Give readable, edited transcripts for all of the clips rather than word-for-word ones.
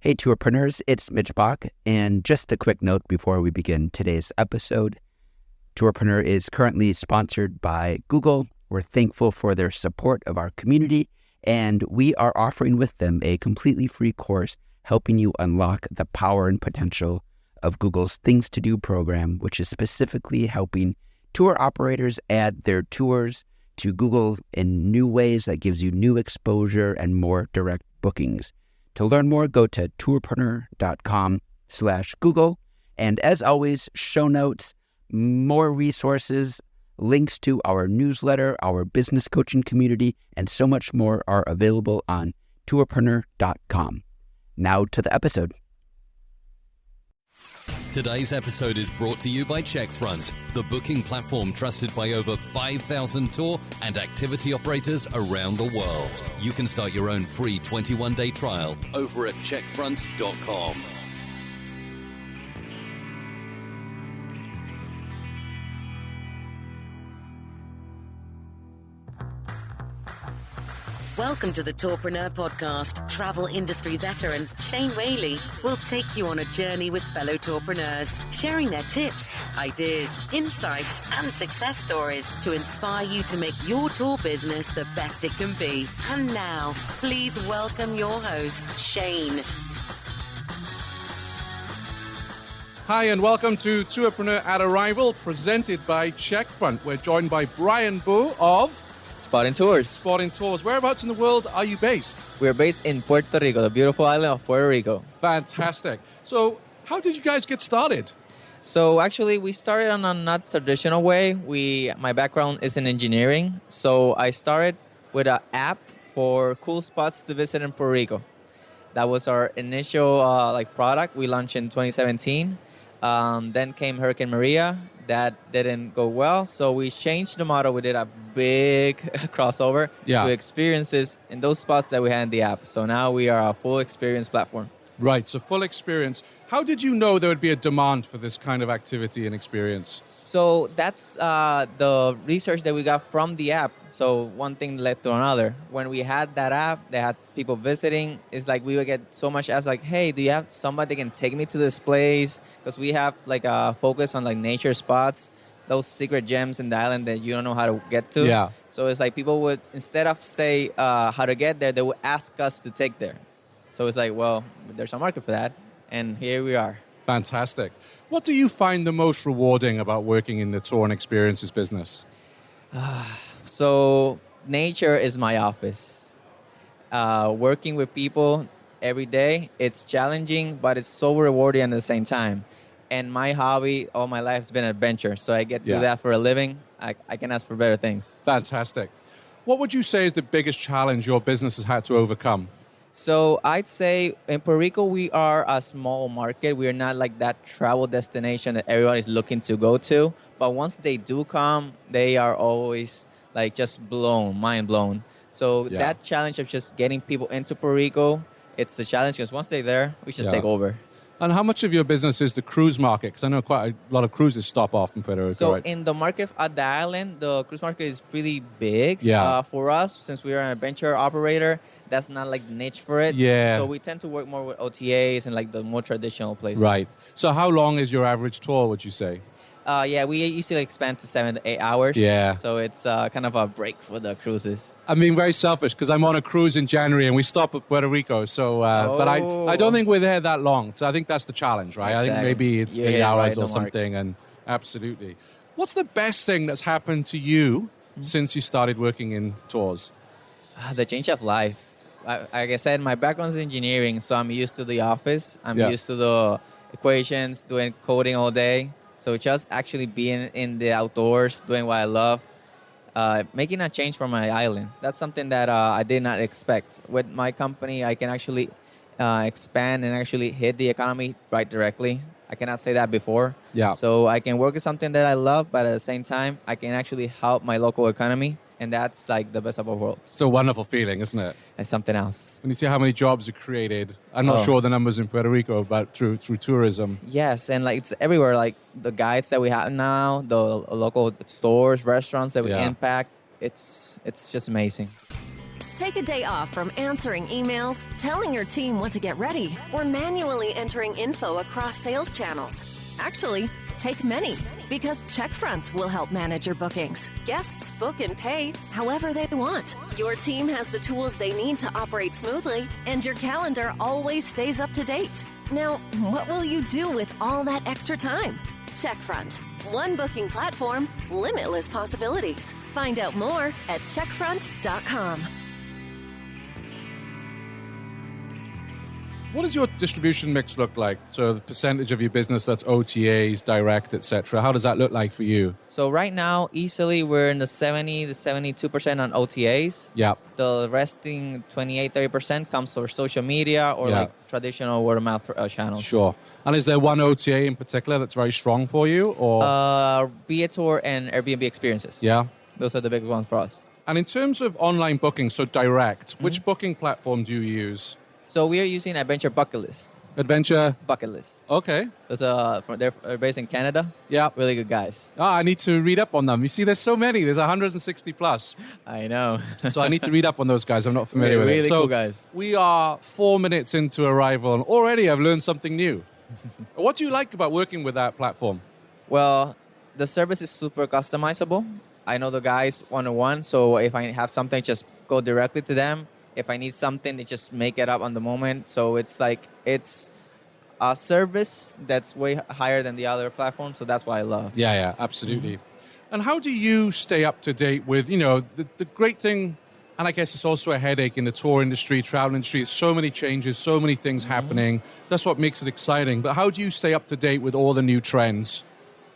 Hey, tourpreneurs, it's Mitch Bach, and just a quick note before we begin today's episode. Tourpreneur is currently sponsored by Google. We're thankful for their support of our community, and we are offering with them a completely free course helping you unlock the power and potential of Google's Things to Do program, which is specifically helping tour operators add their tours to Google in new ways that gives you new exposure and more direct bookings. To learn more, go to tourpreneur.com/Google. And as always, show notes, more resources, links to our newsletter, our business coaching community, and so much more are available on tourpreneur.com. Now to the episode. Today's episode is brought to you by Checkfront, the booking platform trusted by over 5,000 tour and activity operators around the world. You can start your own free 21-day trial over at checkfront.com. Welcome to the Tourpreneur Podcast. Travel industry veteran Shane Whaley will take you on a journey with fellow tourpreneurs, sharing their tips, ideas, insights, and success stories to inspire you to make your tour business the best it can be. And now, please welcome your host, Shane. Hi, and welcome to Tourpreneur at Arrival, presented by Checkfront. We're joined by Bryan Bou of Spotin Tours. Spotin Tours. Whereabouts in the world are you based? We're based in Puerto Rico, the beautiful island of Puerto Rico. Fantastic. So, how did you guys get started? So actually, we started on a not traditional way. My background is in engineering, so I started with an app for cool spots to visit in Puerto Rico. That was our initial product. We launched in 2017. Then came Hurricane Maria. That didn't go well, so we changed the model. We did a big crossover to experiences in those spots that we had in the app. So now we are a full experience platform. Right, so full experience. How did you know there would be a demand for this kind of activity and experience? So that's the research that we got from the app. So one thing led to another. When we had that app, they had people visiting. It's like we would get so much as like, hey, do you have somebody that can take me to this place? Because we have like a focus on like nature spots, those secret gems in the island that you don't know how to get to. Yeah. So it's like people would, instead of say how to get there, they would ask us to take there. So it's like, well, there's a market for that. And here we are. Fantastic. What do you find the most rewarding about working in the tour and experiences business? So nature is my office. Working with people every day, it's challenging, but it's so rewarding at the same time. And my hobby all my life has been adventure. So I get to do that for a living. I can ask for better things. Fantastic. What would you say is the biggest challenge your business has had to overcome? So I'd say in Puerto Rico, we are a small market. We are not like that travel destination that everyone is looking to go to. But once they do come, they are always like just mind blown. So that challenge of just getting people into Puerto Rico, it's a challenge because once they're there, we just take over. And how much of your business is the cruise market? Because I know quite a lot of cruises stop off in Puerto Rico, So right? in the market at the island, the cruise market is pretty big. Yeah. For us, since we are an adventure operator, that's not like niche for it. Yeah. So we tend to work more with OTAs and like the more traditional places. Right. So how long is your average tour, would you say? We usually expand to 7 to 8 hours. Yeah. So it's kind of a break for the cruises. I'm being very selfish because I'm on a cruise in January and we stop at Puerto Rico. So, but I don't think we're there that long. So I think that's the challenge, right? Exactly. I think maybe it's You 8 hit it hours right in or the mark. something. And absolutely. What's the best thing that's happened to you since you started working in tours? The change of life. Like I said, my background is engineering, so I'm used to the office. I'm used to the equations, doing coding all day. So just actually being in the outdoors, doing what I love, making a change for my island. That's something that I did not expect. With my company, I can actually expand and actually hit the economy right directly. I cannot say that before. Yeah. So I can work with something that I love, but at the same time, I can actually help my local economy. And that's like the best of both worlds. It's a wonderful feeling, isn't it? It's something else. When you see how many jobs are created, I'm not sure the numbers in Puerto Rico, but through tourism. Yes, and like it's everywhere. Like the guides that we have now, the local stores, restaurants that we impact. It's just amazing. Take a day off from answering emails, telling your team what to get ready, or manually entering info across sales channels. Actually, take many, because Checkfront will help manage your bookings. Guests book and pay however they want. Your team has the tools they need to operate smoothly, and your calendar always stays up to date. Now, what will you do with all that extra time? Checkfront. One booking platform, limitless possibilities. Find out more at checkfront.com. What does your distribution mix look like? So the percentage of your business that's OTAs, direct, etc. How does that look like for you? So right now, easily we're in the 70 to 72% on OTAs. Yeah. The resting 28-30% comes from social media or like traditional word of mouth channels. Sure. And is there one OTA in particular that's very strong for you? Or Tour and Airbnb experiences. Yeah. Those are the big ones for us. And in terms of online booking, so direct, which booking platform do you use? So we are using Adventure Bucket List. Adventure? Bucket List. Okay. They're based in Canada. Yeah. Really good guys. I need to read up on them. You see, there's so many. There's 160 plus. I know. So I need to read up on those guys. I'm not familiar with it. Really So cool guys. We are 4 minutes into Arrival, and already I've learned something new. What do you like about working with that platform? Well, the service is super customizable. I know the guys one-on-one, so if I have something, just go directly to them. If I need something, they just make it up on the moment. So it's a service that's way higher than the other platforms. So that's what I love. Yeah, absolutely. And how do you stay up to date with, the great thing, and I guess it's also a headache in the tour industry, travel industry, it's so many changes, so many things happening. That's what makes it exciting. But how do you stay up to date with all the new trends?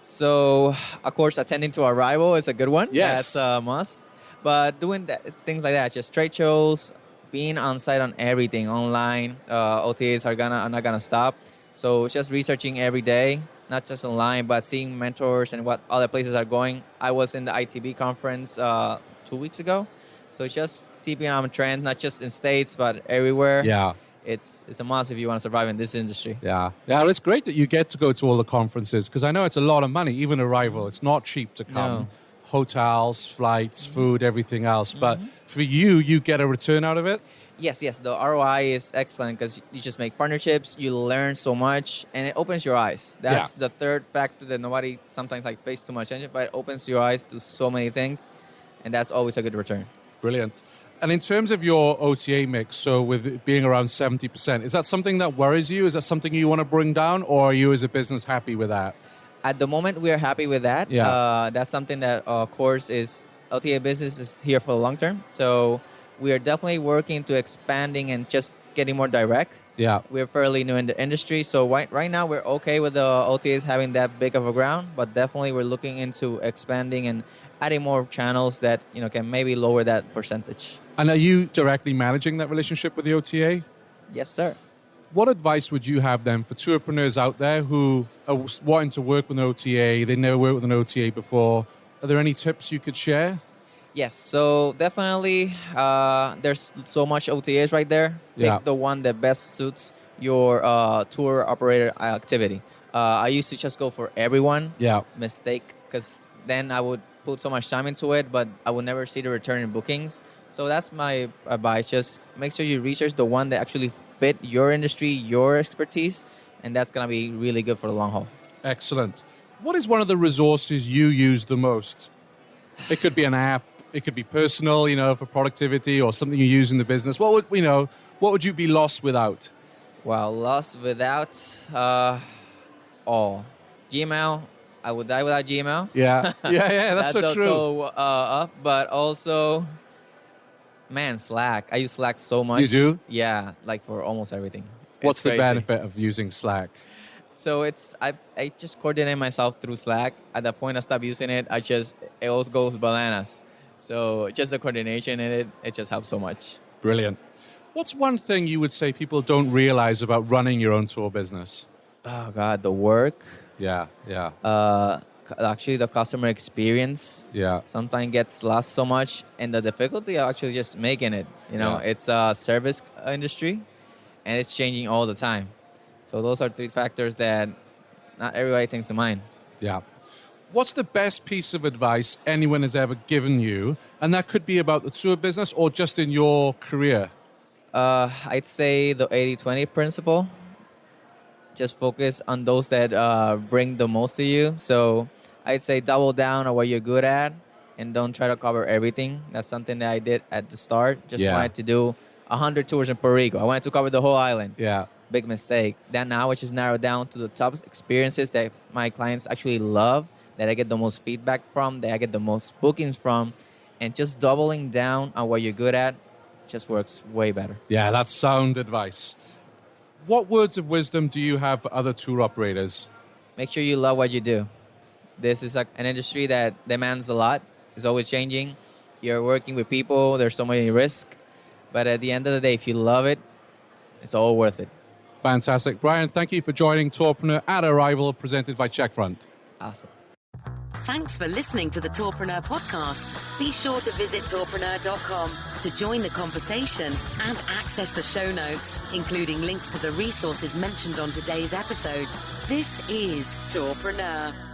So, of course, attending to Arrival is a good one. Yes. That's a must. But doing things like that, just trade shows, being on site on everything online, OTAs are not gonna stop. So just researching every day, not just online, but seeing mentors and what other places are going. I was in the ITB conference 2 weeks ago, so just keeping on trend, not just in States but everywhere. Yeah, it's a must if you want to survive in this industry. Yeah. Well, it's great that you get to go to all the conferences because I know it's a lot of money, even Arrival. It's not cheap to come. No. Hotels, flights, food, everything else. But for you get a return out of it? Yes. The ROI is excellent because you just make partnerships, you learn so much, and it opens your eyes. That's the third factor that nobody sometimes pays too much attention, but it opens your eyes to so many things, and that's always a good return. Brilliant. And in terms of your OTA mix, so with it being around 70%, is that something that worries you? Is that something you want to bring down, or are you as a business happy with that? At the moment, we are happy with that. Yeah. That's something that, of course, is OTA business is here for the long term. So we are definitely working to expanding and just getting more direct. Yeah. We're fairly new in the industry. So right now, we're okay with the OTAs having that big of a ground. But definitely, we're looking into expanding and adding more channels that can maybe lower that percentage. And are you directly managing that relationship with the OTA? Yes, sir. What advice would you have then for tourpreneurs out there who are wanting to work with an OTA, they never worked with an OTA before? Are there any tips you could share? Yes, so definitely there's so much OTAs right there. Pick the one that best suits your tour operator activity. I used to just go for everyone. Yeah. Mistake, because then I would put so much time into it, but I would never see the return in bookings. So that's my advice. Just make sure you research the one that actually fit your industry, your expertise, and that's going to be really good for the long haul. Excellent. What is one of the resources you use the most? It could be an app, it could be personal, for productivity or something you use in the business. What would you be lost without? Well, lost without Gmail. I would die without Gmail. Yeah, that's so true. But also, Slack. I use Slack so much. You do? Yeah, for almost everything. What's the benefit of using Slack? So I just coordinate myself through Slack. At the point I stop using it, it always goes bananas. So just the coordination in it just helps so much. Brilliant. What's one thing you would say people don't realize about running your own tour business? Oh God, the work. Yeah. Actually, the customer experience. Yeah. Sometimes gets lost so much, and the difficulty of actually just making it. It's a service industry, and it's changing all the time. So those are three factors that not everybody thinks to mind. Yeah. What's the best piece of advice anyone has ever given you? And that could be about the tour business or just in your career. I'd say the 80-20 principle. Just focus on those that bring the most to you. So I'd say double down on what you're good at and don't try to cover everything. That's something that I did at the start. Just wanted to do 100 tours in Puerto Rico. I wanted to cover the whole island. Yeah. Big mistake. Then now it's just narrowed down to the top experiences that my clients actually love, that I get the most feedback from, that I get the most bookings from, and just doubling down on what you're good at just works way better. Yeah, that's sound advice. What words of wisdom do you have for other tour operators? Make sure you love what you do. This is an industry that demands a lot. It's always changing. You're working with people. There's so many risks. But at the end of the day, if you love it, it's all worth it. Fantastic. Bryan, thank you for joining Tourpreneur at Arrival, presented by Checkfront. Awesome. Thanks for listening to the Tourpreneur podcast. Be sure to visit tourpreneur.com to join the conversation and access the show notes, including links to the resources mentioned on today's episode. This is Tourpreneur.